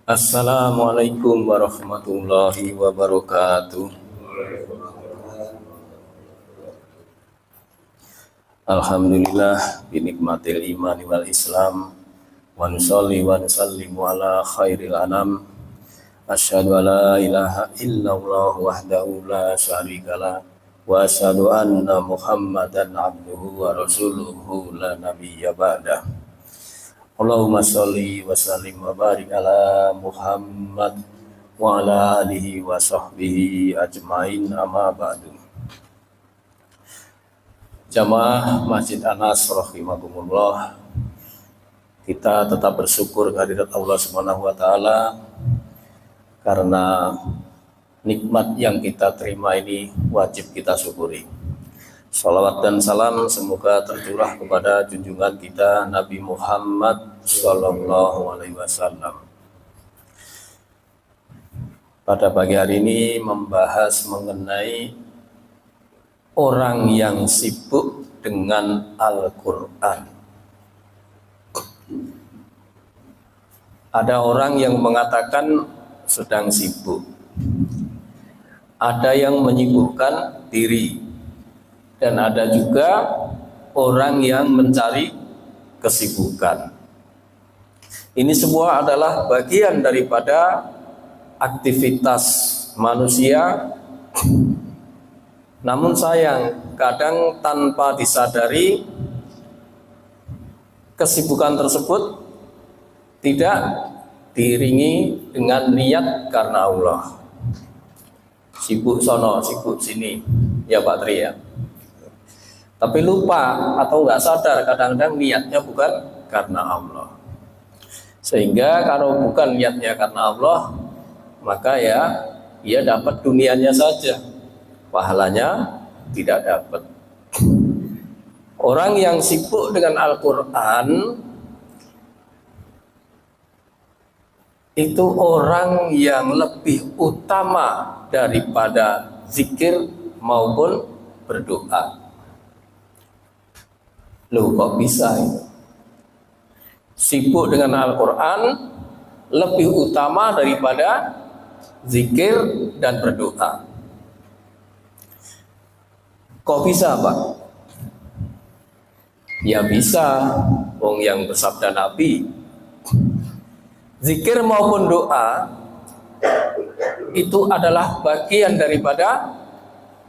Assalamualaikum warahmatullahi wabarakatuh. Alhamdulillah binikmatil imani wal islam wa nusalli wa nusallimu ala khairil anam. Asyhadu an la ilaha illallah wahdahu la syarikalah wa asyhadu anna Muhammadan abduhu wa rasuluhu la nabiyya ba'dah. Allahumma sholli wa sallim wa barik ala Muhammad wa ala alihi wa sahbihi ajmain, amma ba'du. Jamaah Masjid Anas rahimakumullah, kita tetap bersyukur kehadirat Allah Subhanahu wa taala karena nikmat yang kita terima ini wajib kita syukuri. Salawat dan salam semoga tercurah kepada junjungan kita Nabi Muhammad sallallahu alaihi wasallam. Pada pagi hari ini membahas mengenai orang yang sibuk dengan Al-Quran. Ada orang yang mengatakan sedang sibuk, ada yang menyibukkan diri, dan ada juga orang yang mencari kesibukan. Ini semua adalah bagian daripada aktivitas manusia. Namun sayang, kadang tanpa disadari kesibukan tersebut tidak diiringi dengan niat karena Allah. Sibuk sono, sibuk sini, ya Pak Tri ya. Tapi lupa atau nggak sadar kadang-kadang niatnya bukan karena Allah. Sehingga kalau bukan niatnya karena Allah, maka ya ia dapat dunianya saja, pahalanya tidak dapat. Orang yang sibuk dengan Al-Quran itu orang yang lebih utama daripada zikir maupun berdoa. Loh, kok bisa itu? Sibuk dengan Al-Quran lebih utama daripada zikir dan berdoa. Kok bisa, Pak? Ya bisa, wong yang bersabda Nabi, zikir maupun doa itu adalah bagian daripada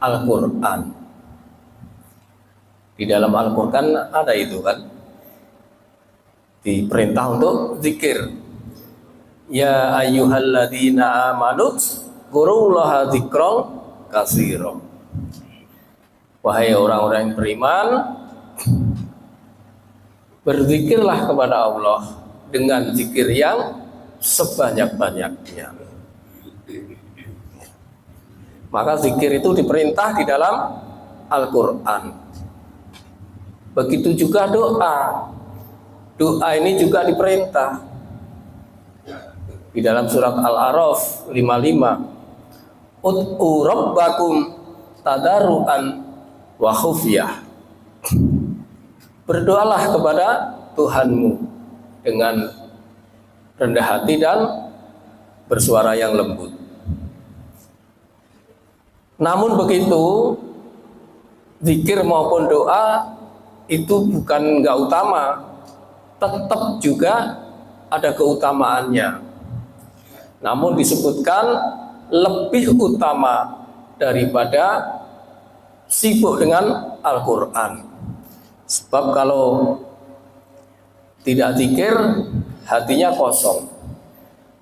Al-Quran. Di dalam Al-Quran ada itu kan, diperintah untuk zikir. Ya ayyuhalladzina amanu dzkurullaha dzikran katsiran. Wahai orang-orang yang beriman, berzikirlah kepada Allah dengan zikir yang sebanyak-banyaknya. Maka zikir itu diperintah di dalam Al-Quran. Begitu juga doa. Doa ini juga diperintah. Di dalam surat Al-A'raf 55. Ud'u rabbakum tadarruan wa khufyah. Berdoalah kepada Tuhanmu dengan rendah hati dan bersuara yang lembut. Namun begitu, zikir maupun doa itu bukan enggak utama, tetap juga ada keutamaannya. Namun disebutkan lebih utama daripada sibuk dengan Al-Quran. Sebab kalau tidak zikir, hatinya kosong.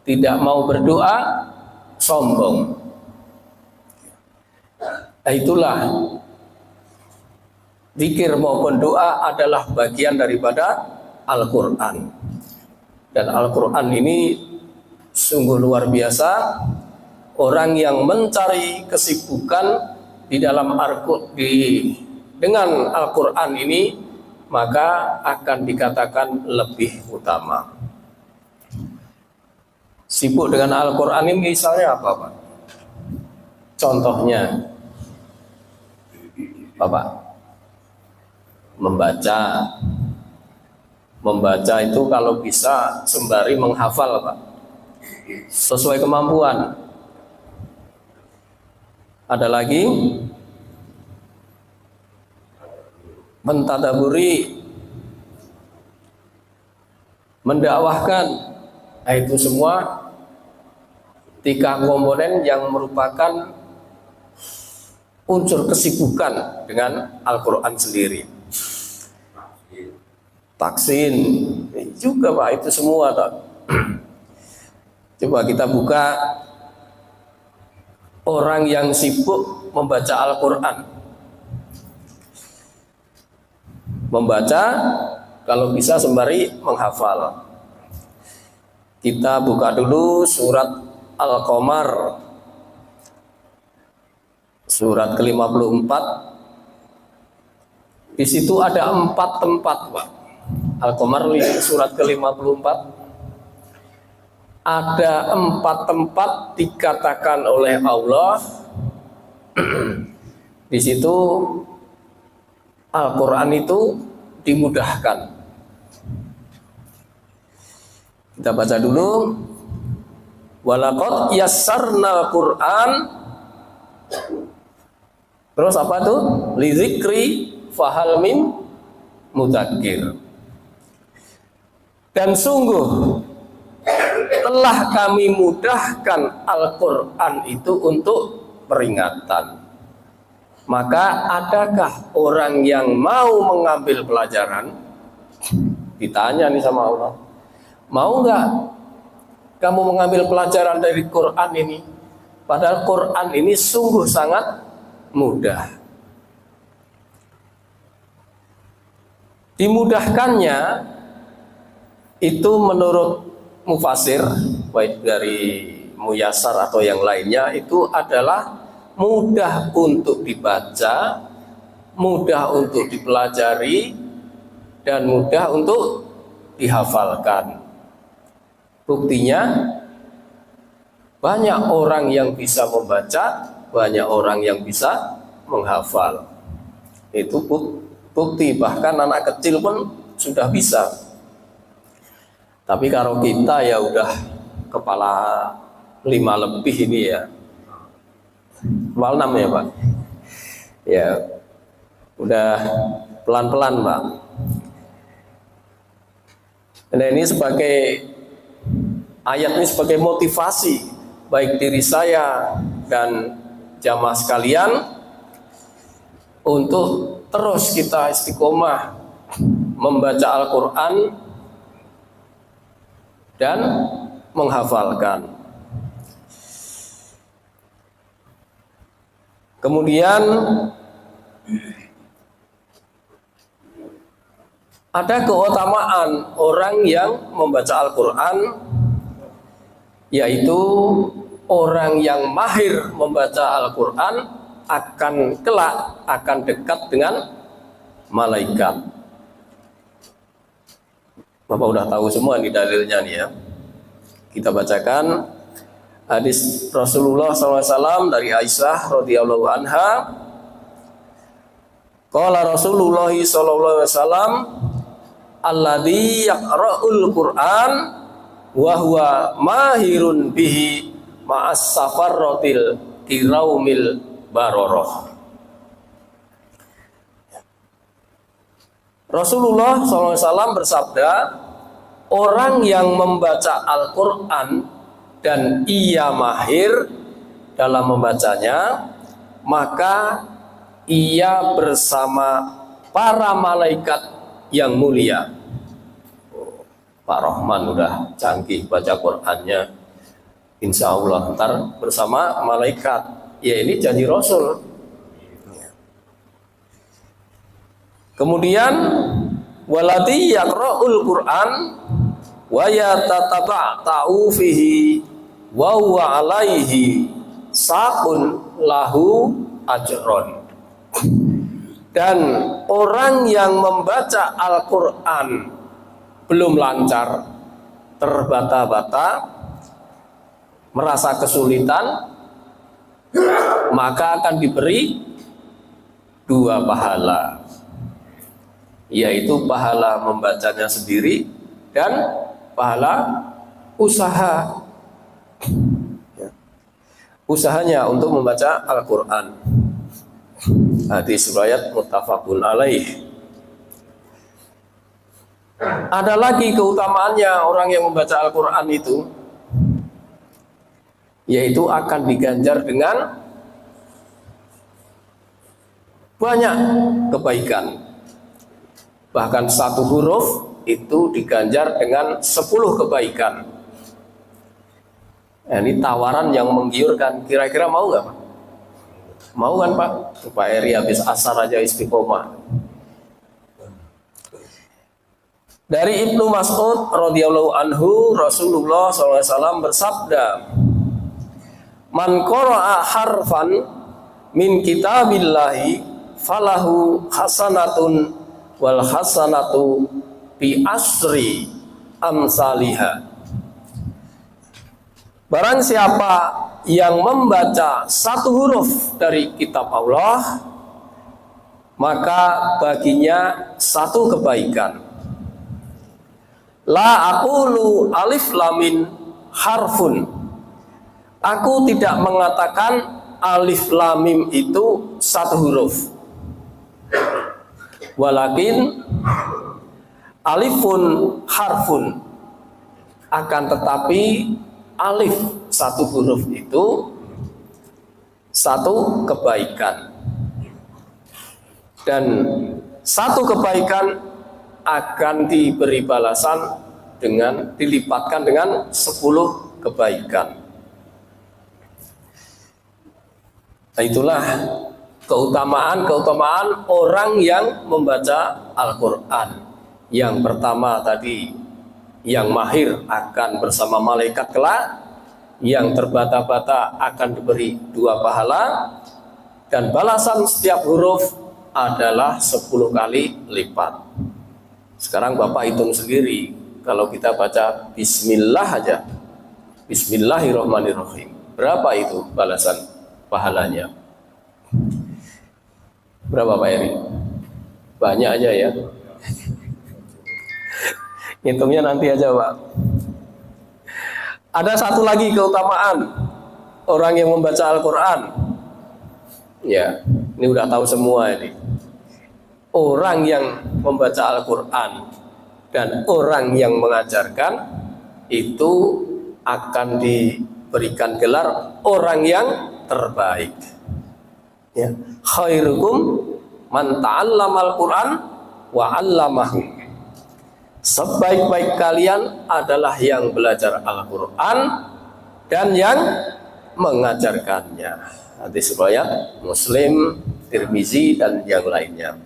Tidak mau berdoa, sombong. Itulah, zikir maupun doa adalah bagian daripada Al-Quran. Dan Al-Quran ini sungguh luar biasa. Orang yang mencari kesibukan di dalam dengan Al-Quran ini, maka akan dikatakan lebih utama. Sibuk dengan Al-Quran ini misalnya apa, Pak? Contohnya, Bapak, membaca itu kalau bisa sembari menghafal, Pak. sesuai kemampuan. Ada lagi mentadaburi, mendakwahkan. Nah, itu semua 3 komponen yang merupakan unsur kesibukan dengan Al-Quran sendiri. Taksin juga Pak, itu semua Pak. Coba kita buka orang yang sibuk membaca Al-Quran. Membaca, kalau bisa sembari menghafal. Kita buka dulu surat Al-Qamar, surat ke-54. Di situ ada 4 tempat Pak. Al-Qamar surat ke-54. Ada 4 tempat dikatakan oleh Allah. Di situ Al-Quran itu dimudahkan. Kita baca dulu. Walaqad yassarnal Qur'an. Terus apa tuh? Lidzikri fahal min mudzakir. Dan sungguh telah kami mudahkan Al-Quran itu untuk peringatan. Maka adakah orang yang mau mengambil pelajaran? Ditanya nih sama Allah, mau nggak kamu mengambil pelajaran dari Quran ini? Padahal Quran ini sungguh sangat mudah. Dimudahkannya itu menurut mufasir, baik dari Muyassar atau yang lainnya, itu adalah mudah untuk dibaca, mudah untuk dipelajari, dan mudah untuk dihafalkan. Buktinya banyak orang yang bisa membaca, banyak orang yang bisa menghafal. Itu bukti, bahkan anak kecil pun sudah bisa. Tapi kalau kita ya udah kepala 5 lebih ini ya, kepala 6 ya Pak, ya udah pelan-pelan Pak. Nah, ini sebagai ayat ini sebagai motivasi baik diri saya dan jamaah sekalian untuk terus kita istiqomah membaca Al-Quran dan menghafalkan. Kemudian ada keutamaan orang yang membaca Al-Quran, yaitu orang yang mahir membaca Al-Quran akan kelak akan dekat dengan malaikat. Bapak udah tahu semua nih dalilnya nih ya. Kita bacakan hadis Rasulullah SAW dari Aisyah radhiyallahu anha. Qala Rasulullah SAW, alladzi yaqra'ul Qur'an wa huwa mahirun bihi ma'as safarratil kiraumil baroroh. Rasulullah SAW bersabda, orang yang membaca Al-Quran dan ia mahir dalam membacanya, maka ia bersama para malaikat yang mulia. Pak Rahman udah canggih baca Qurannya, insya Allah ntar bersama malaikat. Ya ini janji Rasul. Kemudian walati yaqra'ul Qur'an wa yatataba'u fihi wa huwa alaihi saqun lahu ajron. Dan orang yang membaca Al-Quran belum lancar, terbata-bata, merasa kesulitan, maka akan diberi 2 pahala, yaitu pahala membacanya sendiri dan pahala usaha Ya. Usahanya untuk membaca Al-Quran. Hadis riwayat muttafaqun alaih. Ada lagi keutamaannya orang yang membaca Al-Quran itu, yaitu akan diganjar dengan banyak kebaikan. Bahkan satu huruf itu diganjar dengan 10 kebaikan. Nah, ini tawaran yang menggiurkan. Kira-kira mau nggak Pak? Mau kan Pak? Pak Eri habis asar aja istiqomah. Dari Ibnu Mas'ud radhiyallahu anhu, Rasulullah SAW bersabda, "Man qara'a harfan min kitabillahi falahu hasanatun wal hasanatu bi asri amsalihha." Barang siapa yang membaca satu huruf dari kitab Allah, maka baginya satu kebaikan. La aqulu alif lamin harfun. Aku tidak mengatakan alif lamim itu satu huruf. Walakin alifun harfun. Akan tetapi alif satu huruf itu satu kebaikan. Dan satu kebaikan akan diberi balasan dengan dilipatkan dengan 10 kebaikan. Nah, itulah keutamaan orang yang membaca Al-Quran. Yang pertama tadi, yang mahir akan bersama malaikat kelak, yang terbata-bata akan diberi 2 pahala, dan balasan setiap huruf adalah 10 kali lipat. Sekarang Bapak hitung sendiri, kalau kita baca Bismillah aja, Bismillahirrahmanirrahim, berapa itu balasan pahalanya? Berapa Pak Eri? Banyak aja ya. Hitungnya nanti aja Pak. Ada satu lagi keutamaan orang yang membaca Al-Quran. Ya, ini udah tahu semua ini. Orang yang membaca Al-Quran dan orang yang mengajarkan itu akan diberikan gelar orang yang terbaik. Ya. Khairukum man ta'allamal Quran wa 'allamahu. Sebaik-baik kalian adalah yang belajar Al-Quran dan yang mengajarkannya. Hadis riwayat Muslim, Tirmizi dan yang lainnya.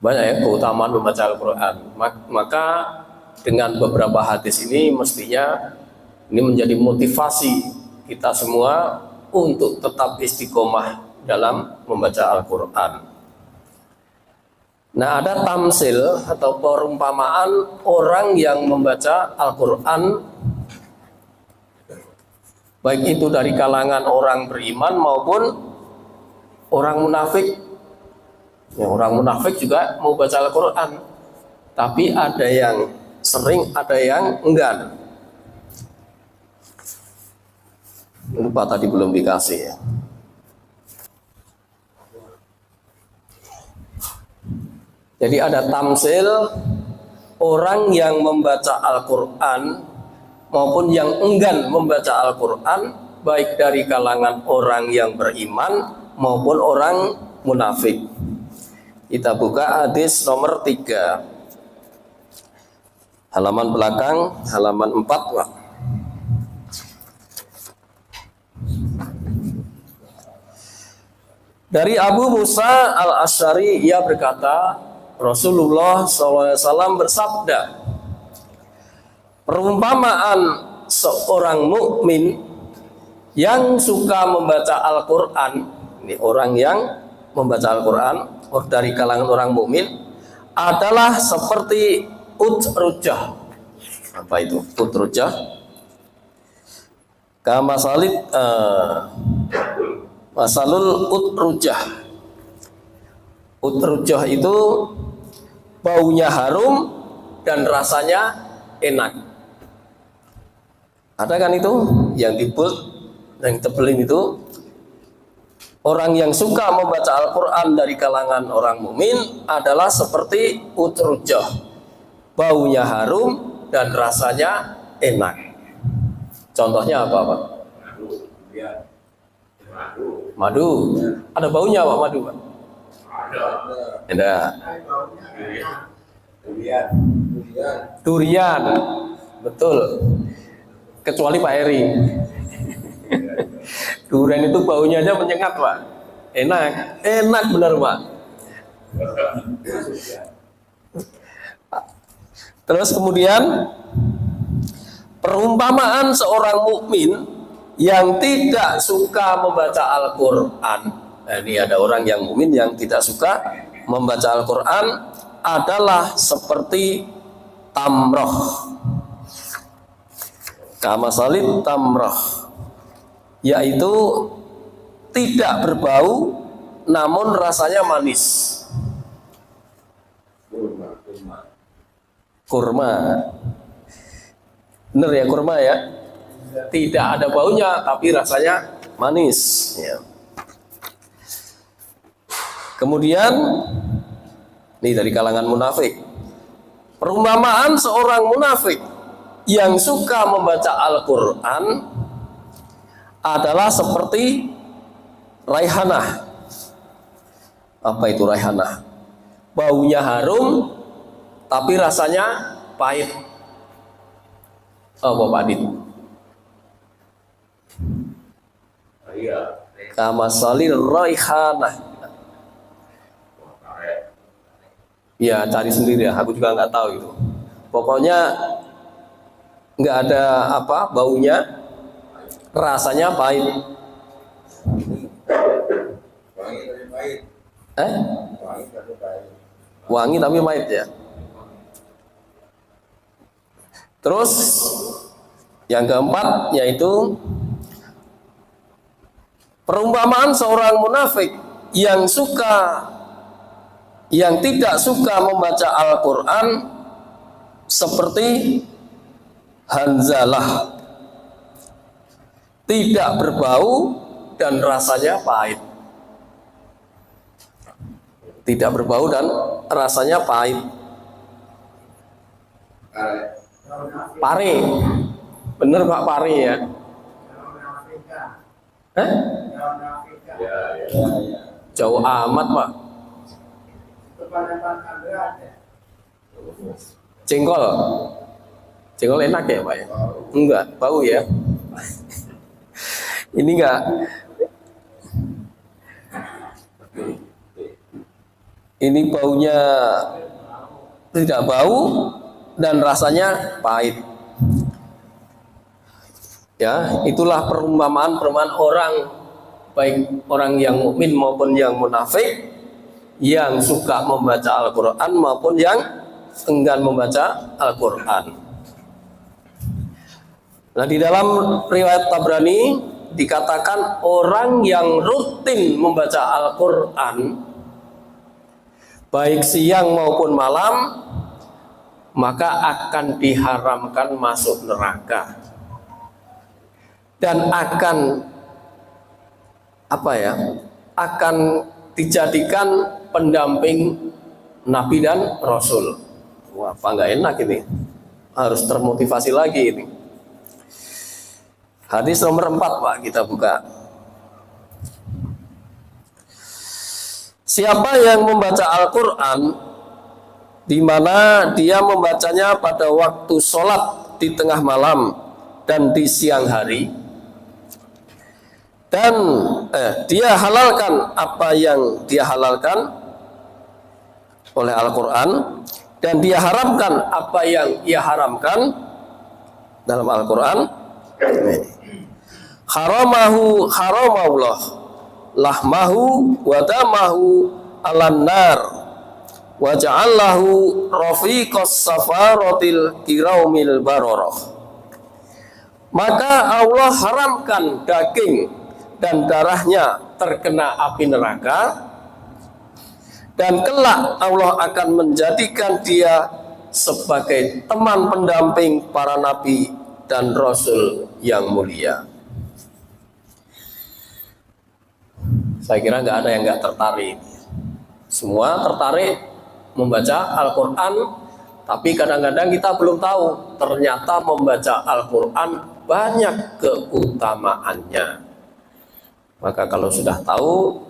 Banyak ya keutamaan membaca Al-Quran. Maka dengan beberapa hadis ini mestinya ini menjadi motivasi kita semua untuk tetap istiqomah dalam membaca Al-Quran. Nah, ada tamsil atau perumpamaan orang yang membaca Al-Quran, baik itu dari kalangan orang beriman maupun orang munafik. Ya, orang munafik juga mau baca Al-Quran, tapi ada yang sering, ada yang enggan. Lupa tadi belum dikasih ya. Jadi ada tamsil orang yang membaca Al-Quran maupun yang enggan membaca Al-Quran, baik dari kalangan orang yang beriman maupun orang munafik. Kita buka hadis nomor 3, halaman belakang, halaman 4 Pak. Dari Abu Musa al-Asy'ari, ia berkata, Rasulullah SAW bersabda, perumpamaan seorang mukmin yang suka membaca Al-Quran, ini orang yang membaca Al-Quran dari kalangan orang mukmin, adalah seperti utrujah. Apa itu utrujah? Kama salid masalul utrujah. Utrujah itu baunya harum dan rasanya enak. Ada kan itu yang di bold, yang tebelin itu. Orang yang suka membaca Al-Quran dari kalangan orang mukmin adalah seperti utrujah, baunya harum dan rasanya enak. Contohnya apa Pak? Madu. Ada baunya Pak madu Pak? Ada. Durian. Betul. Kecuali Pak Eri. Durian itu baunya aja menyengat Pak. Enak benar Pak. Terus kemudian perumpamaan seorang mukmin yang tidak suka membaca Al-Quran. Nah, ini ada orang yang mukmin yang tidak suka membaca Al-Quran adalah seperti tamroh. Kamasalid tamroh, yaitu tidak berbau namun rasanya manis. Kurma. Bener ya kurma ya? Tidak ada baunya tapi rasanya manis ya. Kemudian ini dari kalangan munafik. Perumpamaan seorang munafik yang suka membaca Al-Quran adalah seperti raihanah. Apa itu raihanah? Baunya harum tapi rasanya pahit. Oh Pak Adit. Kamasalil raihanah. Ya cari sendiri ya, aku juga nggak tahu itu. Pokoknya nggak ada apa baunya, rasanya pahit. Wangi tapi pahit ya. Terus yang keempat yaitu perumpamaan seorang munafik yang tidak suka membaca Al-Quran seperti hanzalah, tidak berbau dan rasanya pahit. Tidak berbau dan rasanya pahit. Pare, bener Pak, pare ya. Jauh amat Pak. Jengkol enak ya Pak ya? Enggak, bau ya. Ini enggak. Ini baunya tidak bau dan rasanya pahit. Ya, itulah perumpamaan orang, baik orang yang mukmin maupun yang munafik, yang suka membaca Al-Quran maupun yang enggan membaca Al-Quran. Nah, di dalam riwayat Tabrani dikatakan orang yang rutin membaca Al-Quran baik siang maupun malam maka akan diharamkan masuk neraka dan akan akan dijadikan pendamping Nabi dan Rasul. Wah, apa nggak enak ini? Harus termotivasi lagi ini. Hadis nomor 4 Pak, kita buka. Siapa yang membaca Al-Quran di mana dia membacanya pada waktu sholat di tengah malam dan di siang hari, dan dia halalkan apa yang dia halalkan oleh Al-Quran, dan dia haramkan apa yang ia haramkan dalam Al-Quran. Haramahullah lahmahu wa damahu alan nar wa ja'allahu rafiqas safaratil kiraumil bararah. Maka Allah haramkan daging dan darahnya terkena api neraka, dan kelak Allah akan menjadikan dia sebagai teman pendamping para nabi dan Rasul yang mulia. Saya kira nggak ada yang nggak tertarik. Semua tertarik membaca Al-Quran, tapi kadang-kadang kita belum tahu ternyata membaca Al-Quran banyak keutamaannya. Maka kalau sudah tahu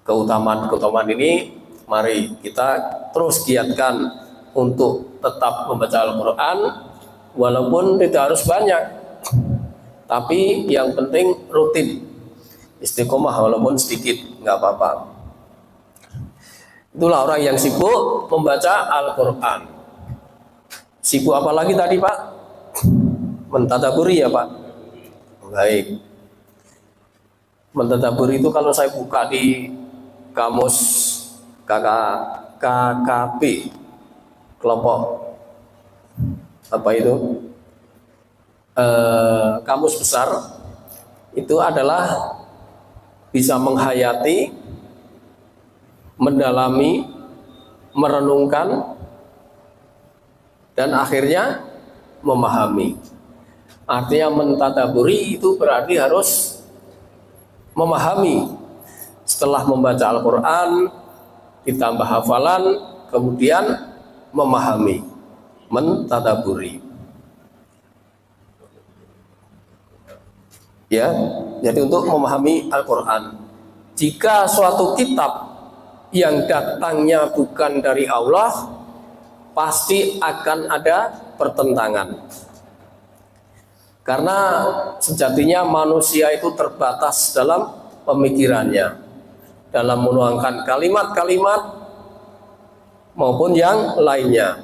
keutamaan ini, mari kita terus giatkan untuk tetap membaca Al-Quran, walaupun tidak harus banyak, tapi yang penting rutin, istiqomah walaupun sedikit, nggak apa-apa. Itulah orang yang sibuk membaca Al-Quran. Sibuk apa lagi tadi Pak? Mentadaburi ya Pak? Baik. Mentadaburi itu kalau saya buka di kamus KKP kelompok apa itu? Kamus besar itu adalah bisa menghayati, mendalami, merenungkan, dan akhirnya memahami. Artinya mentadaburi itu berarti harus memahami. Setelah membaca Al-Quran, ditambah hafalan, kemudian memahami, mentadaburi. Ya, jadi untuk memahami Al-Quran. Jika suatu kitab yang datangnya bukan dari Allah, pasti akan ada pertentangan. Karena sejatinya manusia itu terbatas dalam pemikirannya, dalam menuangkan kalimat-kalimat maupun yang lainnya.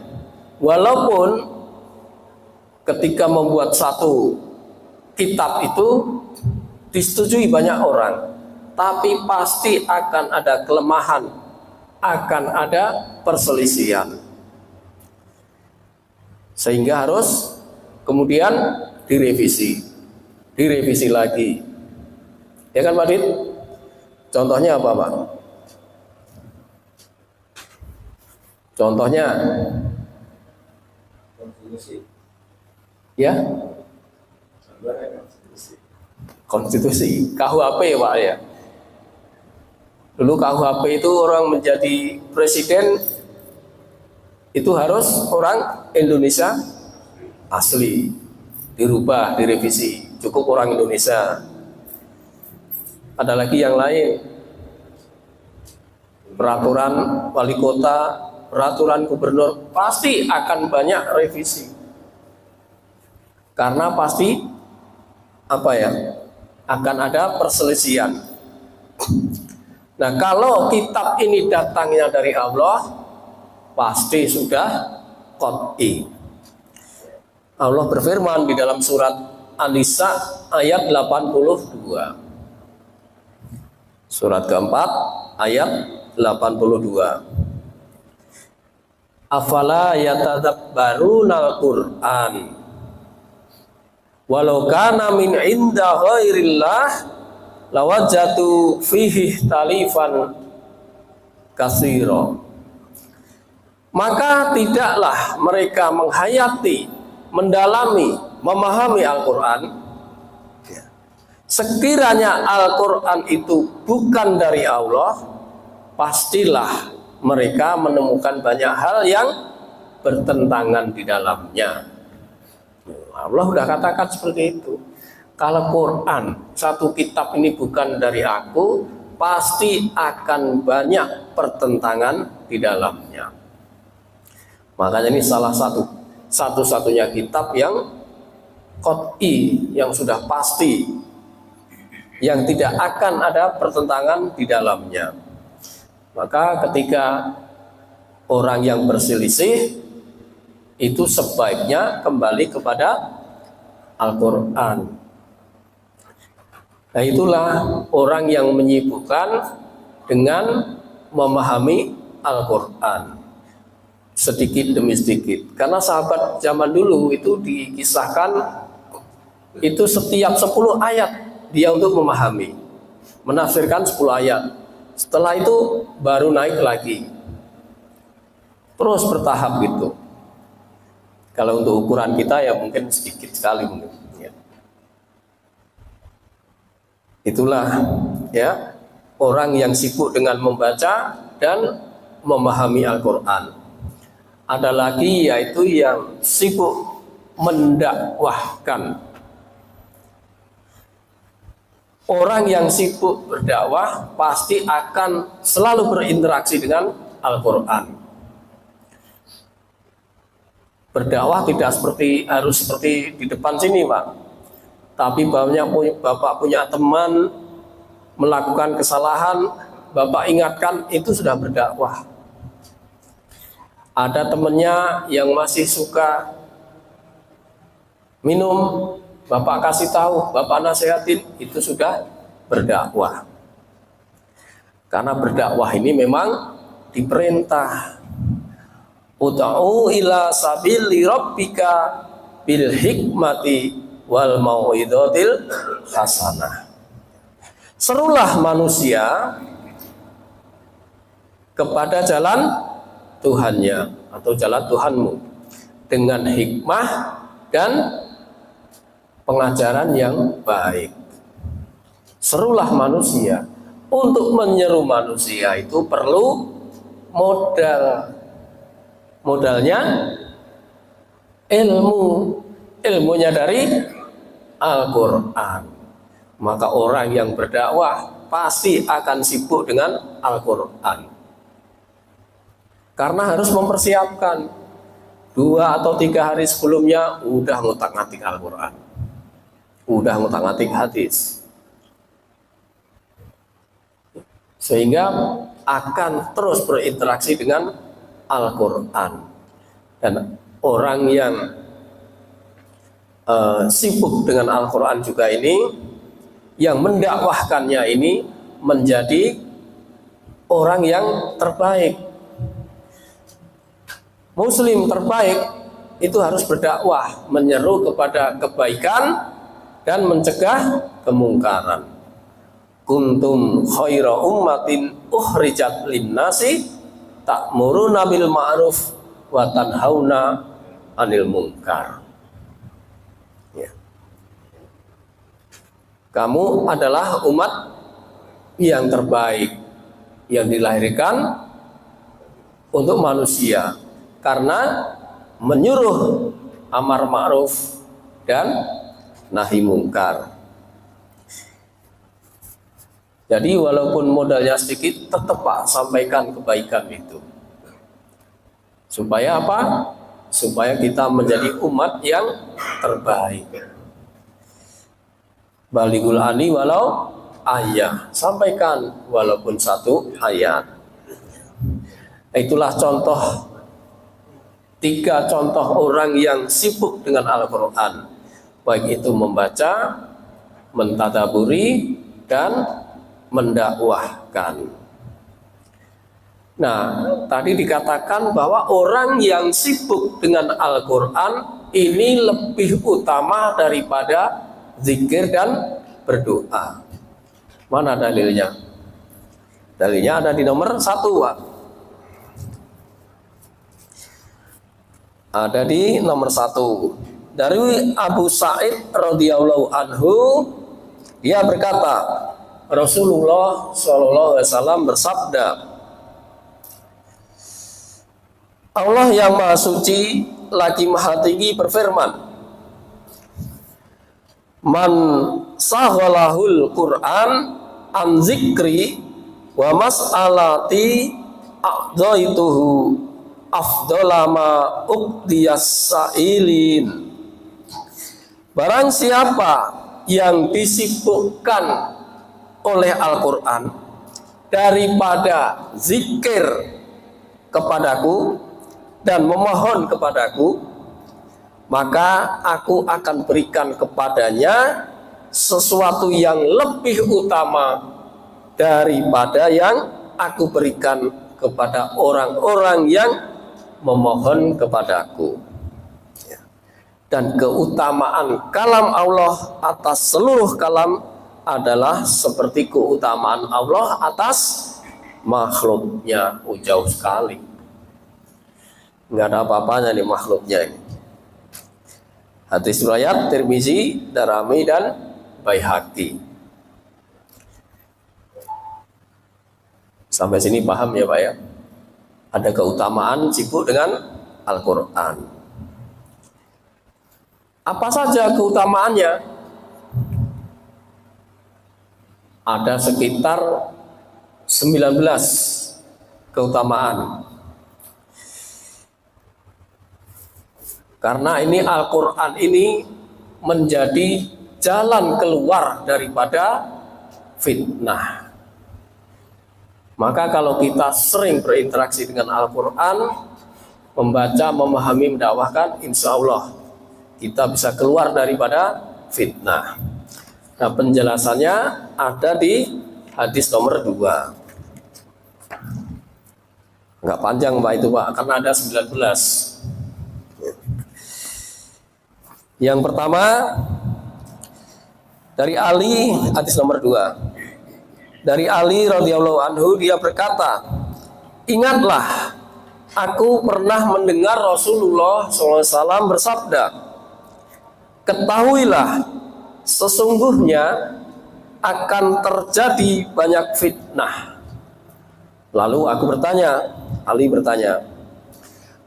Walaupun ketika membuat satu kitab itu disetujui banyak orang, tapi pasti akan ada kelemahan, akan ada perselisihan, sehingga harus kemudian direvisi lagi, ya kan Pak Dit? Contohnya apa Pak? Contohnya ya, konstitusi, KUHP Pak ya. Dulu KUHP itu orang menjadi presiden itu harus orang Indonesia asli, dirubah, direvisi, cukup orang Indonesia. Ada lagi yang lain, peraturan wali kota, peraturan gubernur, pasti akan banyak revisi, karena pasti apa ya, akan ada perselisihan. Nah, kalau kitab ini datangnya dari Allah, pasti sudah qat'i. Allah berfirman di dalam surat An-Nisa ayat 82. Surat keempat ayat 82. Afala yatadabbarunal Qur'an walau kana min inda ghairillah lawajatu fihi talifan kasiro. Maka tidaklah mereka menghayati, mendalami, memahami Al-Quran, sekiranya Al-Quran itu bukan dari Allah, pastilah mereka menemukan banyak hal yang bertentangan di dalamnya. Allah sudah katakan seperti itu. Kalau Quran, satu kitab ini bukan dari aku, pasti akan banyak pertentangan di dalamnya. Makanya ini salah satu-satunya kitab yang qat'i, yang sudah pasti, yang tidak akan ada pertentangan di dalamnya. Maka ketika orang yang berselisih, itu sebaiknya kembali kepada Al-Quran. Nah, itulah orang yang menyibukkan dengan memahami Al-Quran sedikit demi sedikit. Karena sahabat zaman dulu itu dikisahkan itu setiap 10 ayat dia untuk memahami, menafsirkan 10 ayat. Setelah itu baru naik lagi, terus bertahap gitu. Kalau untuk ukuran kita ya mungkin sedikit sekali mungkin. Ya. Itulah ya orang yang sibuk dengan membaca dan memahami Al-Quran. Ada lagi yaitu yang sibuk mendakwahkan. Orang yang sibuk berdakwah pasti akan selalu berinteraksi dengan Al-Quran. Berdakwah tidak harus seperti di depan sini, Pak. Tapi Bapak punya teman melakukan kesalahan, Bapak ingatkan, itu sudah berdakwah. Ada temannya yang masih suka minum, Bapak kasih tahu, Bapak nasihatin, itu sudah berdakwah. Karena berdakwah ini memang diperintah. Ud'u ila sabili rabbika bil hikmati wal mau'izatil hasanah. Serulah manusia kepada jalan Tuhannya atau jalan Tuhanmu dengan hikmah dan pengajaran yang baik. Serulah manusia. Untuk menyeru manusia itu perlu modal. Modalnya ilmunya dari Al-Quran. Maka orang yang berdakwah pasti akan sibuk dengan Al-Quran, karena harus mempersiapkan 2 atau 3 hari sebelumnya udah ngutak-ngatik Al-Quran, udah ngutak-ngatik hadis, sehingga akan terus berinteraksi dengan Al-Quran. Dan orang yang sibuk dengan Al-Quran juga ini, yang mendakwahkannya ini menjadi orang yang terbaik. Muslim terbaik itu harus berdakwah, menyeru kepada kebaikan dan mencegah kemungkaran. Kuntum khaira ummatin ukhrijat linnasi ta'muruna bil ma'ruf wa tanhauna 'anil munkar. Ya. Kamu adalah umat yang terbaik yang dilahirkan untuk manusia karena menyuruh amar ma'ruf dan nahi mungkar. Jadi walaupun modalnya sedikit, tetap Pak sampaikan kebaikan itu. Supaya apa? Supaya kita menjadi umat yang terbaik. Balighul ani walau ayat. Sampaikan walaupun 1 ayat. Itulah contoh 3 contoh orang yang sibuk dengan Al-Quran. Baik itu membaca, mentadaburi, dan mendakwahkan. Nah, tadi dikatakan bahwa orang yang sibuk dengan Al-Quran ini lebih utama daripada zikir dan berdoa. Mana dalilnya? Dalilnya ada di nomor 1, Pak. Ada di nomor 1. Dari Abu Sa'id radhiyallahu anhu, dia berkata, Rasulullah SAW bersabda, Allah yang Maha Suci lagi Maha Tinggi berfirman, Man saghalahul Qur'an an zikri wa mas'alati a'daituhu afdolama uqdiyas sa'ilin. Barang siapa yang disibukkan oleh Al-Quran daripada zikir kepadaku dan memohon kepadaku, maka aku akan berikan kepadanya sesuatu yang lebih utama daripada yang aku berikan kepada orang-orang yang memohon kepadaku. Dan keutamaan kalam Allah atas seluruh kalam adalah seperti keutamaan Allah atas makhluknya. Jauh sekali, nggak ada apa-apanya nih makhluknya ini. Hadis riwayat Tirmizi, Darimi dan Baihaqi. Sampai sini paham ya Pak ya? Ada keutamaan sibuk dengan Al-Quran. Apa saja keutamaannya? Ada sekitar 19 keutamaan. Karena ini Al-Quran ini menjadi jalan keluar daripada fitnah. Maka kalau kita sering berinteraksi dengan Al-Quran, membaca, memahami, mendakwahkan, insya Allah kita bisa keluar daripada fitnah. Nah, penjelasannya ada di hadis nomor 2. Enggak panjang Pak itu Pak, karena ada 19. Yang pertama dari Ali, hadis nomor 2. Dari Ali radhiyallahu anhu, dia berkata, ingatlah, aku pernah mendengar Rasulullah SAW bersabda, ketahuilah, sesungguhnya akan terjadi banyak fitnah. Lalu aku bertanya, Ali bertanya,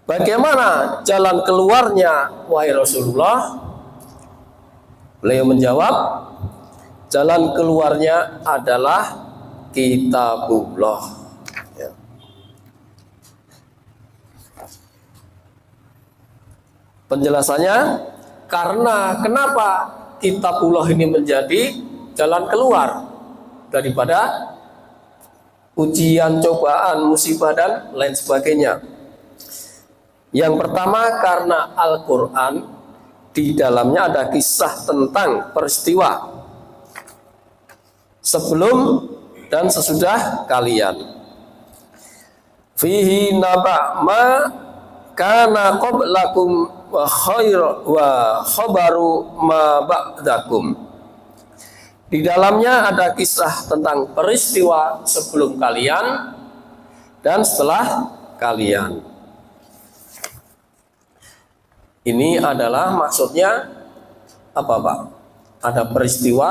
bagaimana jalan keluarnya wahai Rasulullah? Beliau menjawab, jalan keluarnya adalah kitabullah. Ya. Penjelasannya, karena kenapa kitabullah ini menjadi jalan keluar daripada ujian, cobaan, musibah dan lain sebagainya. Yang pertama, karena Al-Quran di dalamnya ada kisah tentang peristiwa sebelum dan sesudah kalian. Fihi naba ma kana qablakum wa khabaru ma ba'dakum. Di dalamnya ada kisah tentang peristiwa sebelum kalian dan setelah kalian. Ini adalah maksudnya apa Pak? Ada peristiwa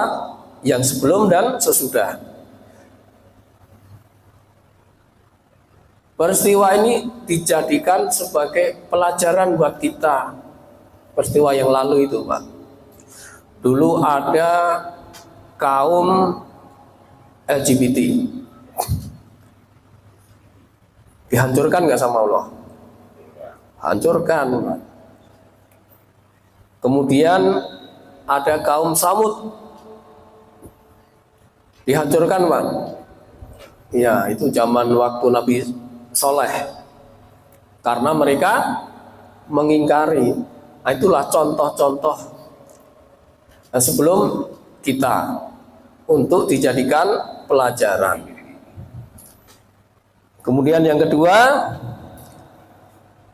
yang sebelum dan sesudah. Peristiwa ini dijadikan sebagai pelajaran buat kita. Peristiwa yang lalu itu Pak. Dulu ada kaum LGBT. Dihancurkan nggak sama Allah? Hancurkan Pak. Kemudian ada kaum Samud, dihancurkan Pak. Ya, itu zaman waktu Nabi Soleh. Karena mereka mengingkari. Nah, itulah contoh-contoh sebelum kita untuk dijadikan pelajaran. Kemudian yang kedua,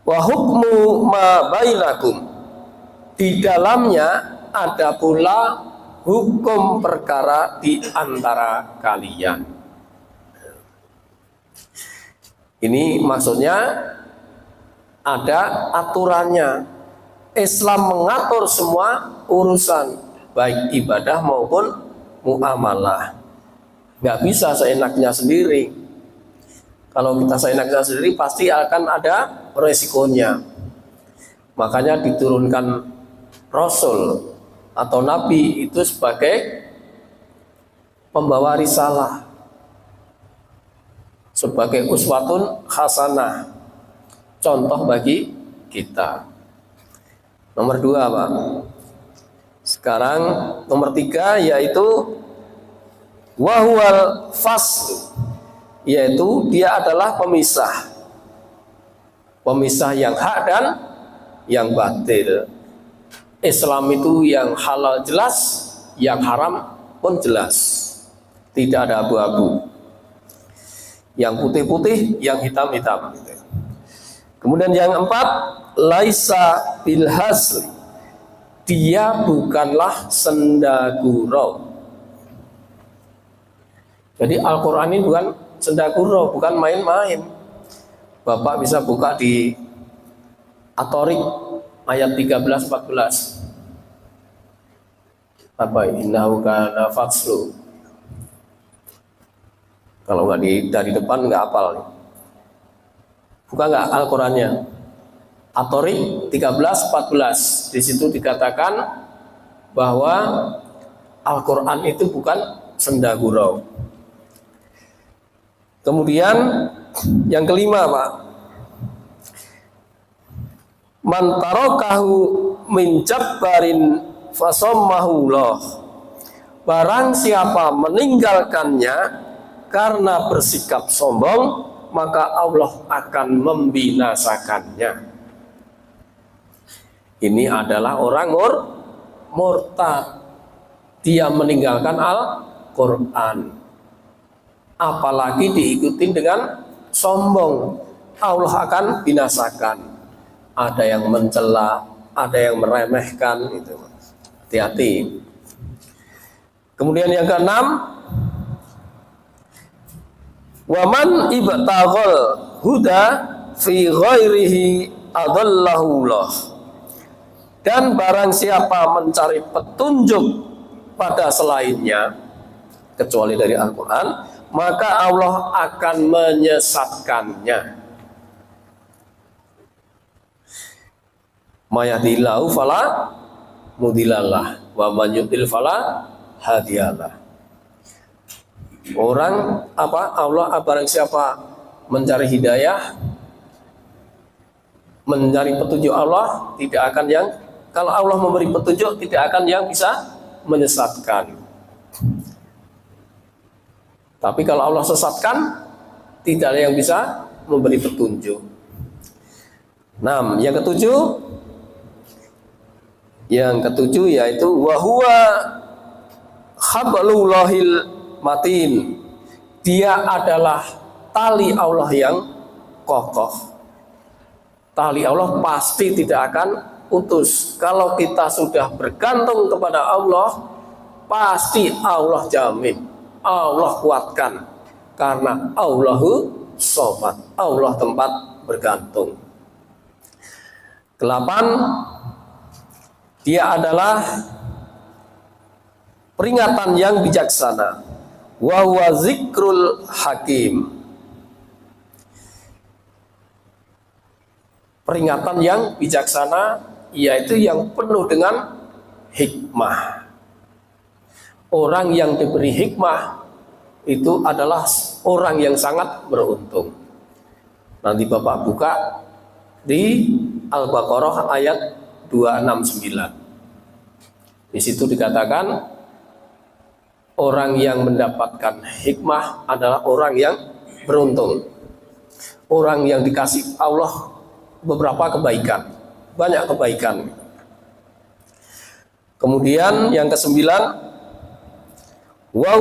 wa hukmu ma bainakum. Di dalamnya ada pula hukum perkara di antara kalian. Ini maksudnya ada aturannya. Islam mengatur semua urusan, baik ibadah maupun muamalah. Nggak bisa seenaknya sendiri. Kalau kita seenaknya sendiri pasti akan ada resikonya. Makanya diturunkan Rasul atau Nabi itu sebagai pembawa risalah, sebagai uswatun hasanah, contoh bagi kita. Nomor 2 Pak. Sekarang nomor 3 yaitu wahwal fasl, yaitu dia adalah pemisah. Pemisah yang hak dan yang batil. Islam itu yang halal jelas, yang haram pun jelas. Tidak ada abu-abu. Yang putih-putih, yang hitam-hitam. Kemudian yang 4, laisa bil hasli. Dia bukanlah sendagurau. Jadi Al-Quran ini bukan sendagurau, bukan main-main. Bapak bisa buka di At-Thariq ayat 13-14. Apa innahu kana fatslu. Kalau nggak dari depan nggak hafal. Buka nggak Al-Qur'annya? At-Tariq 13-14. Di situ dikatakan bahwa Al-Qur'an itu bukan senda gurau. Kemudian yang kelima, Pak. Man tarakahu min jabbarin fasammahullah. Barang siapa meninggalkannya karena bersikap sombong, maka Allah akan membinasakannya. Ini adalah orang murtad. Dia meninggalkan Al-Quran, apalagi diikutin dengan sombong, Allah akan binasakan. Ada yang mencela, ada yang meremehkan, itu. Hati-hati. Kemudian yang keenam, waman ibtaghal huda fi ghairihi adallahullah. Dan barang siapa mencari petunjuk pada selainnya kecuali dari Al-Quran, maka Allah akan menyesatkannya. Mayahdihillahu fala mudhillalah wa man yudlil fala hadiyalah. Orang Allah barang siapa mencari hidayah, mencari petunjuk Allah, tidak akan yang, kalau Allah memberi petunjuk, tidak akan yang bisa menyesatkan. Tapi kalau Allah sesatkan, tidak ada yang bisa memberi petunjuk. Nah, yang ketujuh yaitu wahuwa hablullahil matin. Dia adalah tali Allah yang kokoh. Tali Allah pasti tidak akan putus. Kalau kita sudah bergantung kepada Allah, pasti Allah jamin, Allah kuatkan, karena Allahu Shomad, Allah tempat bergantung. 8, dia adalah peringatan yang bijaksana, wa huwa zikrul hakim. Peringatan yang bijaksana yaitu yang penuh dengan hikmah. Orang yang diberi hikmah itu adalah orang yang sangat beruntung. Nanti Bapak buka di Al-Baqarah ayat 269. Di situ dikatakan orang yang mendapatkan hikmah adalah orang yang beruntung. Orang yang dikasih Allah beberapa kebaikan, banyak kebaikan. Kemudian yang ke-9, wa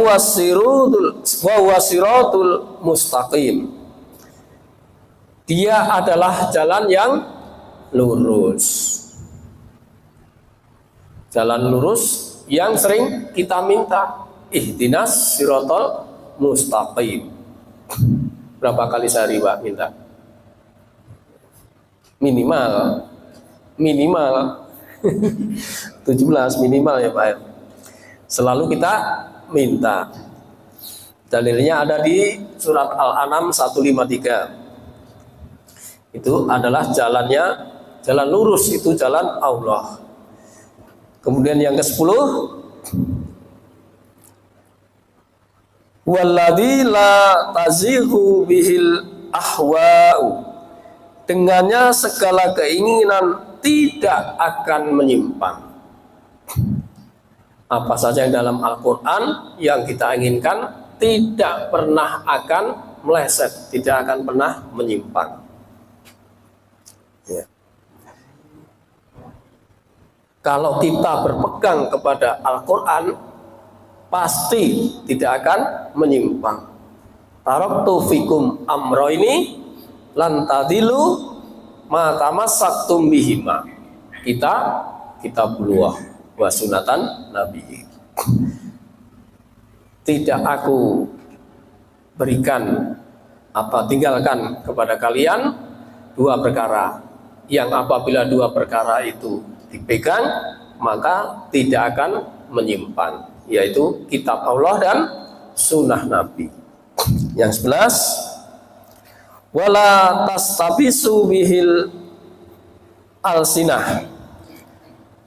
wasiratul mustaqim. Dia adalah jalan yang lurus. Jalan lurus yang sering kita minta, ihdinas siratal mustaqim. Berapa kali sehari Pak minta? Minimal 17 minimal ya Pak. Selalu kita minta. Dalilnya ada di surat Al-An'am 153. Itu adalah jalan lurus, itu jalan Allah. Kemudian yang ke-10, walladzi la tazighu bihil ahwa'u. Dengannya segala keinginan tidak akan menyimpang. Apa saja yang dalam Al-Quran yang kita inginkan tidak pernah akan meleset, tidak akan pernah menyimpang. Ya. Kalau kita berpegang kepada Al-Quran, pasti tidak akan menyimpang. Taraktu fikum amro ini lantadilu ma tamassaktum bihima. Kitabullah wa sunatan nabi. Tidak aku berikan tinggalkan kepada kalian dua perkara yang apabila dua perkara itu dipegang maka tidak akan menyimpan, yaitu kitab Allah dan sunnah Nabi. Yang 11, wala tastabisu bihil alsinah,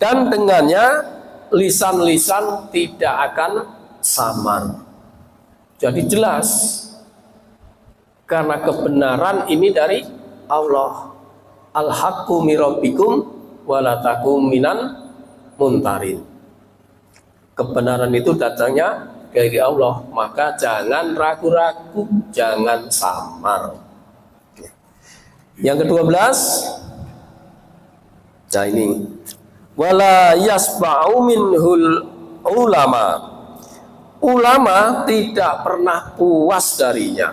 dan dengannya lisan-lisan tidak akan samar. Jadi jelas, karena kebenaran ini dari Allah. Al-haqqu min rabbikum wala takum minan muntarin. Kebenaran itu datangnya dari Allah, maka jangan ragu-ragu, jangan samar. Yang ke-12, nah ini, wala yasba'u minhul ulama. Ulama tidak pernah puas darinya.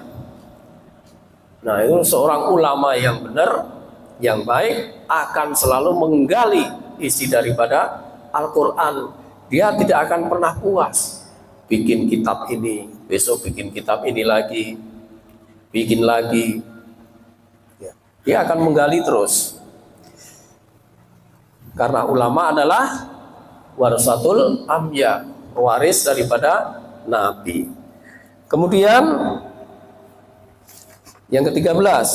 Nah, itu seorang ulama yang benar, yang baik, akan selalu menggali isi daripada Al-Quran. Dia tidak akan pernah puas. Bikin kitab ini, besok bikin kitab ini lagi, bikin lagi. Dia akan menggali terus. Karena ulama adalah warasatul anbiya, waris daripada Nabi. Kemudian yang ke-13,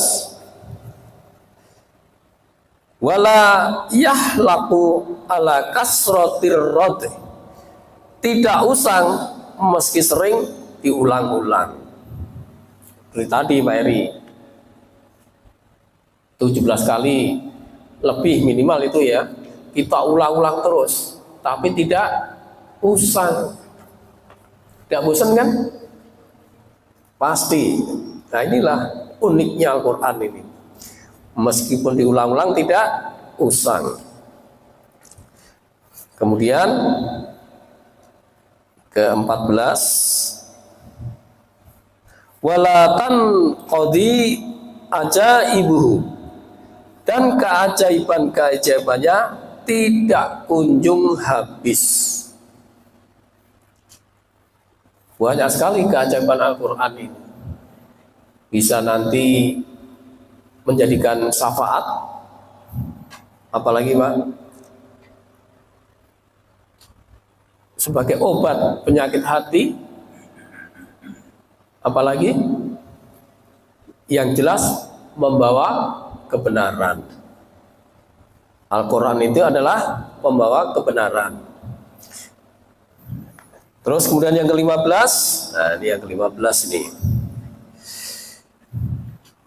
wala yahlaqu ala kasratir rad, tidak usang meski sering diulang-ulang. Seperti tadi Pak Eri, 17 kali lebih minimal itu ya, kita ulang-ulang terus, tapi tidak usang. Tidak bosan kan? Pasti. Nah, inilah uniknya Al-Quran ini. Meskipun diulang-ulang tidak usang. Kemudian ke-14, walatan qadi ajaibuhu, dan keajaiban-keajaibannya tidak kunjung habis. Banyak sekali keajaiban Al-Quran ini. Bisa nanti menjadikan syafaat, apalagi Pak, sebagai obat penyakit hati, apalagi yang jelas membawa kebenaran. Al-Quran itu adalah pembawa kebenaran. Terus kemudian yang ke-15, nah ini yang ke-15 ini.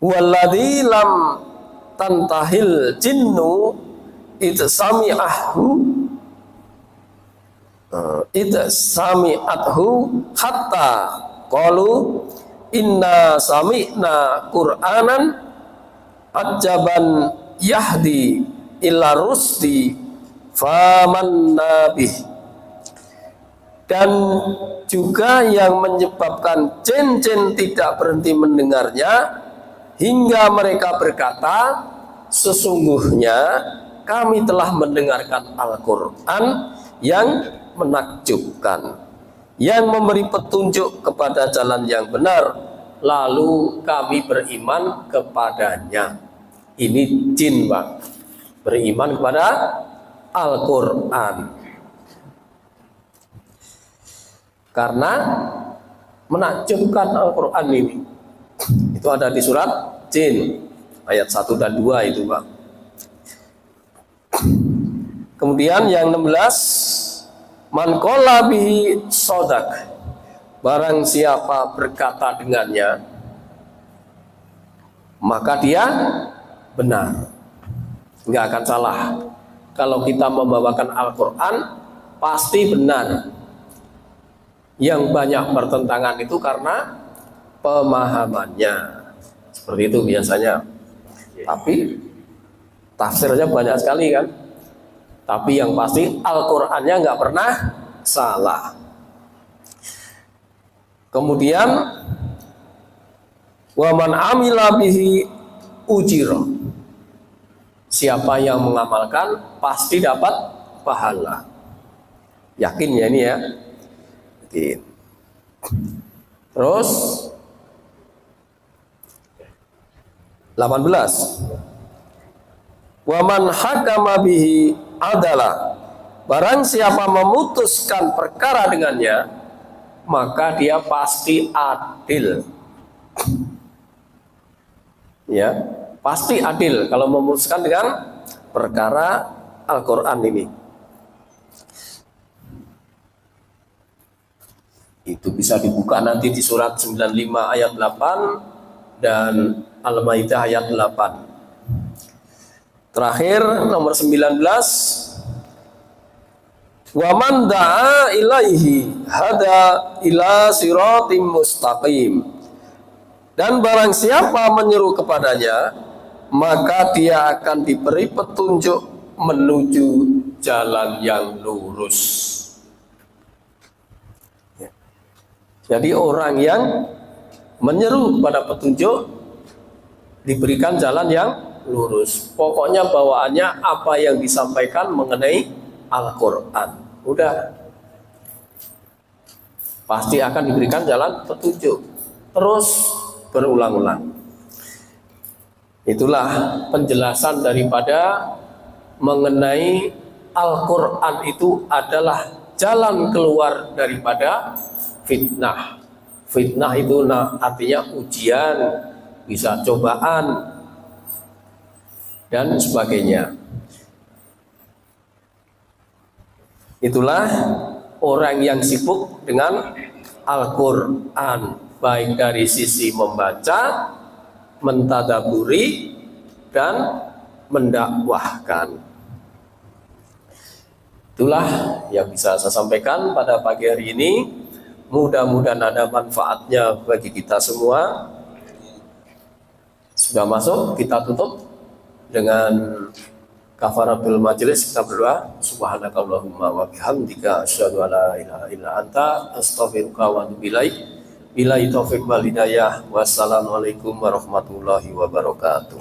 Walladzi lam tantahil jinnu sami'athu hatta qalu inna sami'na qur'anan ajaban yahdi ila rusdi famanna bih. Dan juga yang menyebabkan jin-jin tidak berhenti mendengarnya hingga mereka berkata, sesungguhnya kami telah mendengarkan Al-Quran yang menakjubkan, yang memberi petunjuk kepada jalan yang benar, lalu kami beriman kepadanya. Ini jin Pak, beriman kepada Al-Quran karena menakjubkan Al-Quran ini. Itu ada di surat Jin ayat 1 dan 2 itu Pak. Kemudian yang 16, man qala bihi sodak, barang siapa berkata dengannya maka dia benar, nggak akan salah. Kalau kita membawakan Al-Quran pasti benar. Yang banyak bertentangan itu karena pemahamannya. Seperti itu biasanya. Tapi tafsirnya banyak sekali kan. Tapi yang pasti Al-Qur'annya nggak pernah salah. Kemudian wa man amila bihi ujira. Siapa yang mengamalkan pasti dapat pahala. Yakin ya ini ya. Yakin. Terus 18, wa man hakama bihi adalah, barang siapa memutuskan perkara dengannya, maka dia pasti adil. Ya, pasti adil kalau memutuskan dengan perkara Al-Quran ini. Itu bisa dibuka nanti di surat 95 ayat 8 dan Al-Maidah ayat 8. Terakhir nomor 19, wa man da'a ilaihi hada ila siratim mustaqim. Dan barang siapa menyeru kepadanya, maka dia akan diberi petunjuk menuju jalan yang lurus. Ya. Jadi orang yang menyeru kepada petunjuk diberikan jalan yang lurus. Pokoknya bawaannya apa yang disampaikan mengenai Al-Quran. Udah, pasti akan diberikan jalan petunjuk. Terus berulang-ulang. Itulah penjelasan daripada mengenai Al-Quran itu adalah jalan keluar daripada fitnah. Fitnah itu artinya ujian, bisa cobaan, dan sebagainya. Itulah orang yang sibuk dengan Al-Quran, baik dari sisi membaca, mentadaburi, dan mendakwahkan. Itulah yang bisa saya sampaikan pada pagi hari ini. Mudah-mudahan ada manfaatnya bagi kita semua. Sudah masuk, kita tutup dengan kafaratul majelis. Kita berdoa. Subhanakallahumma wa bihamdika asyhadu an la ilaha illa anta astaghfiruka wa atubu ilaik. Billahi taufiq wal hidayah. Wassalamualaikum warahmatullahi wabarakatuh.